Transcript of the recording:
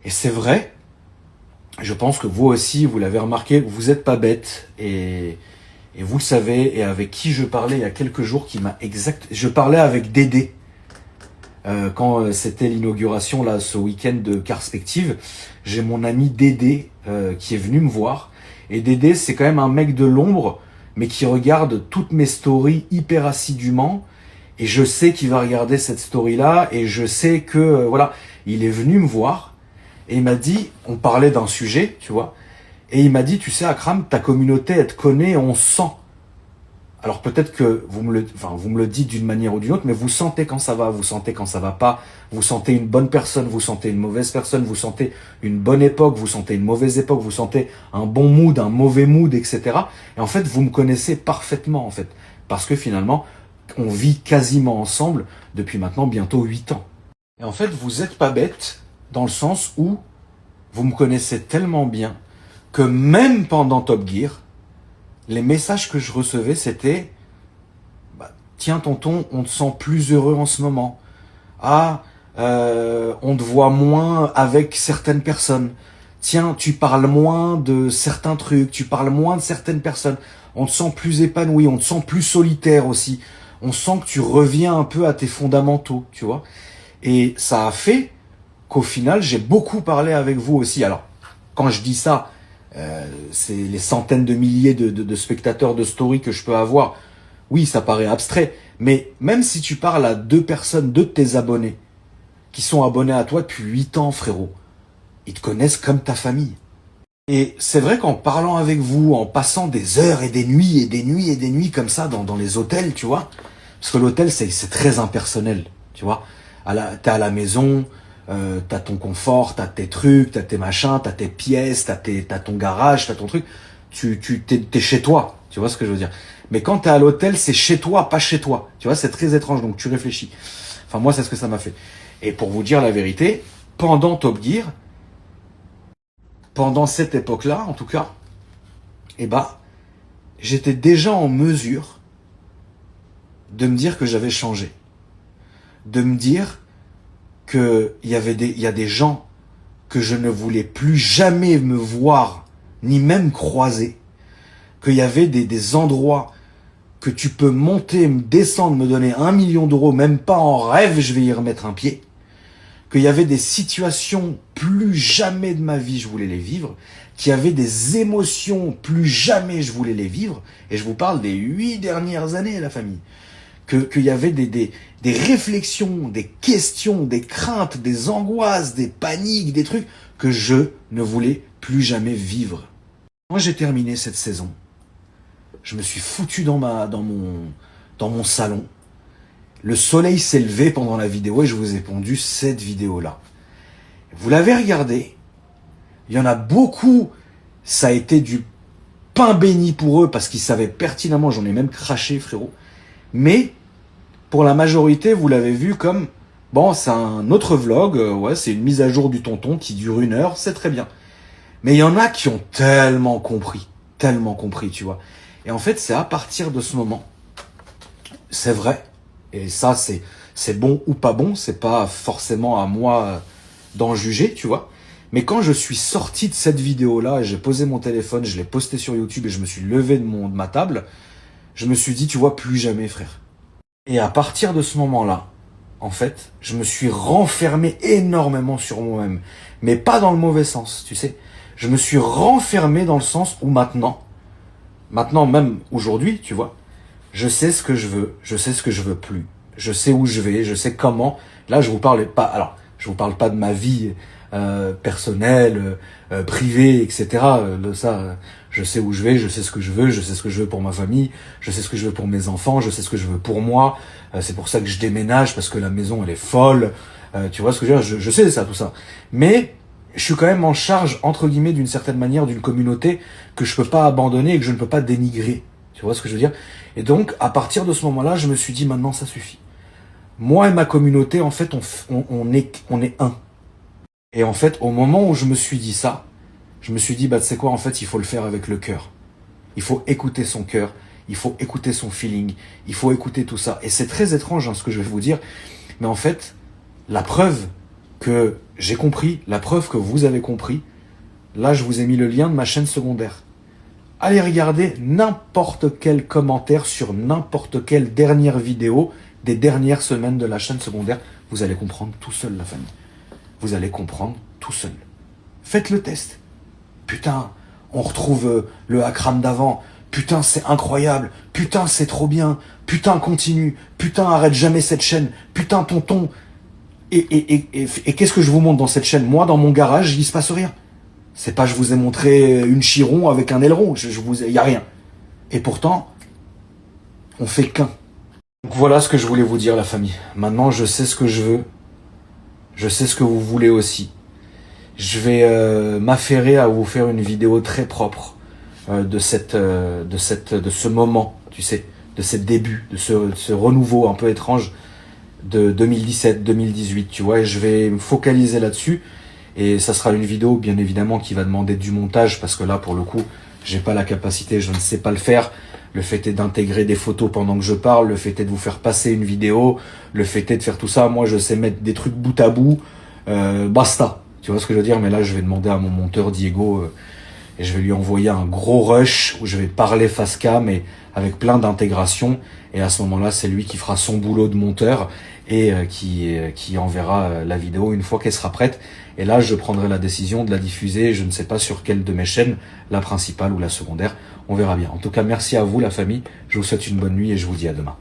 Et c'est vrai, je pense que vous aussi, vous l'avez remarqué, vous n'êtes pas bête. Et vous le savez, et avec qui je parlais il y a quelques jours, qui m'a exact... Je parlais avec Dédé, quand c'était l'inauguration, là, ce week-end de Carspective. J'ai mon ami Dédé qui est venu me voir. Et Dédé, c'est quand même un mec de l'ombre, mais qui regarde toutes mes stories hyper assidûment. Et je sais qu'il va regarder cette story-là, et je sais que, voilà, il est venu me voir, et il m'a dit, on parlait d'un sujet, tu vois, et il m'a dit, tu sais, Akram, ta communauté, elle te connaît, on sent. Alors peut-être que vous me le dites d'une manière ou d'une autre, mais vous sentez quand ça va, vous sentez quand ça va pas, vous sentez une bonne personne, vous sentez une mauvaise personne, vous sentez une bonne époque, vous sentez une mauvaise époque, vous sentez un bon mood, un mauvais mood, etc. Et en fait, vous me connaissez parfaitement, en fait. Parce que finalement, on vit quasiment ensemble depuis maintenant bientôt 8 ans. Et en fait, vous êtes pas bête dans le sens où vous me connaissez tellement bien que même pendant Top Gear, les messages que je recevais, c'était bah, « Tiens tonton, on te sent plus heureux en ce moment. Ah, on te voit moins avec certaines personnes. Tiens, tu parles moins de certains trucs, tu parles moins de certaines personnes. On te sent plus épanoui, on te sent plus solitaire aussi. On sent que tu reviens un peu à tes fondamentaux, tu vois. » Et ça a fait qu'au final, j'ai beaucoup parlé avec vous aussi. Alors, quand je dis ça, c'est les centaines de milliers de spectateurs de story que je peux avoir. Oui, ça paraît abstrait, mais même si tu parles à 2 personnes, 2 de tes abonnés, qui sont abonnés à toi depuis 8 ans, frérot, ils te connaissent comme ta famille. Et c'est vrai qu'en parlant avec vous, en passant des heures et des nuits et des nuits et des nuits comme ça dans les hôtels, tu vois, parce que l'hôtel, c'est très impersonnel, tu vois. T'es à la maison, t'as ton confort, t'as tes trucs, t'as tes machins, t'as tes pièces, t'as ton garage, t'as ton truc. T'es chez toi, tu vois ce que je veux dire. Mais quand t'es à l'hôtel, c'est chez toi, pas chez toi. Tu vois, c'est très étrange, donc tu réfléchis. Enfin, moi, c'est ce que ça m'a fait. Et pour vous dire la vérité, pendant Top Gear, pendant cette époque-là, en tout cas, eh ben, j'étais déjà en mesure de me dire que j'avais changé. De me dire qu'il y a des gens que je ne voulais plus jamais me voir, ni même croiser. Qu'il y avait des endroits que tu peux monter, me descendre, me donner 1 million d'euros, même pas en rêve, je vais y remettre un pied. Qu'il y avait des situations, plus jamais de ma vie je voulais les vivre. Qu'il y avait des émotions, plus jamais je voulais les vivre. Et je vous parle des 8 dernières années, la famille. Qu'il y avait des réflexions, des questions, des craintes, des angoisses, des paniques, des trucs que je ne voulais plus jamais vivre. Quand j'ai terminé cette saison, je me suis foutu dans mon salon. Le soleil s'est levé pendant la vidéo et je vous ai pondu cette vidéo-là. Vous l'avez regardée. Il y en a beaucoup, ça a été du pain béni pour eux parce qu'ils savaient pertinemment, j'en ai même craché, frérot. Mais pour la majorité, vous l'avez vu comme, bon, c'est un autre vlog, ouais, c'est une mise à jour du tonton qui dure 1 heure, c'est très bien. Mais il y en a qui ont tellement compris, tu vois. Et en fait, c'est à partir de ce moment, c'est vrai, et ça, c'est bon ou pas bon, c'est pas forcément à moi d'en juger, tu vois. Mais quand je suis sorti de cette vidéo-là, et j'ai posé mon téléphone, je l'ai posté sur YouTube et je me suis levé de ma table, je me suis dit, tu vois, plus jamais, frère. Et à partir de ce moment-là, en fait, je me suis renfermé énormément sur moi-même. Mais pas dans le mauvais sens, tu sais. Je me suis renfermé dans le sens où maintenant même aujourd'hui, tu vois, je sais ce que je veux, je sais ce que je veux plus. Je sais où je vais, je sais comment. Là, je vous parle pas de ma vie personnelle, privée, etc. De ça, je sais où je vais, je sais ce que je veux, je sais ce que je veux pour ma famille, je sais ce que je veux pour mes enfants, je sais ce que je veux pour moi. C'est pour ça que je déménage parce que la maison elle est folle. Tu vois ce que je veux dire, je sais ça, tout ça. Mais je suis quand même en charge, entre guillemets, d'une certaine manière, d'une communauté que je peux pas abandonner et que je ne peux pas dénigrer. Tu vois ce que je veux dire? Et donc, à partir de ce moment-là, je me suis dit, maintenant, ça suffit. Moi et ma communauté, en fait, on est un. Et en fait, au moment où je me suis dit ça, je me suis dit, bah, tu sais quoi, en fait, il faut le faire avec le cœur. Il faut écouter son cœur, il faut écouter son feeling, il faut écouter tout ça. Et c'est très étrange, hein, ce que je vais vous dire, mais en fait, la preuve que j'ai compris, la preuve que vous avez compris. Là, je vous ai mis le lien de ma chaîne secondaire. Allez regarder n'importe quel commentaire sur n'importe quelle dernière vidéo des dernières semaines de la chaîne secondaire. Vous allez comprendre tout seul, la famille. Vous allez comprendre tout seul. Faites le test. Putain, on retrouve le Akram d'avant. Putain, c'est incroyable. Putain, c'est trop bien. Putain, continue. Putain, arrête jamais cette chaîne. Putain, tonton. Et qu'est-ce que je vous montre dans cette chaîne? Moi, dans mon garage, il se passe rien. C'est pas je vous ai montré une Chiron avec un aileron. Il y a rien. Et pourtant, on fait qu'un. Donc voilà ce que je voulais vous dire, la famille. Maintenant, je sais ce que je veux. Je sais ce que vous voulez aussi. Je vais m'affairer à vous faire une vidéo très propre de ce moment, tu sais, de ce début, de ce renouveau un peu étrange de 2017-2018, tu vois. Et je vais me focaliser là-dessus. Et ça sera une vidéo, bien évidemment, qui va demander du montage, parce que là, pour le coup, j'ai pas la capacité, je ne sais pas le faire. Le fait est d'intégrer des photos pendant que je parle, le fait est de vous faire passer une vidéo, le fait est de faire tout ça. Moi, je sais mettre des trucs bout à bout, basta. Tu vois ce que je veux dire? Mais là, je vais demander à mon monteur Diego, et je vais lui envoyer un gros rush où je vais parler face cam et avec plein d'intégration. Et à ce moment-là, c'est lui qui fera son boulot de monteur et qui enverra la vidéo une fois qu'elle sera prête. Et là, je prendrai la décision de la diffuser. Je ne sais pas sur quelle de mes chaînes, la principale ou la secondaire. On verra bien. En tout cas, merci à vous, la famille. Je vous souhaite une bonne nuit et je vous dis à demain.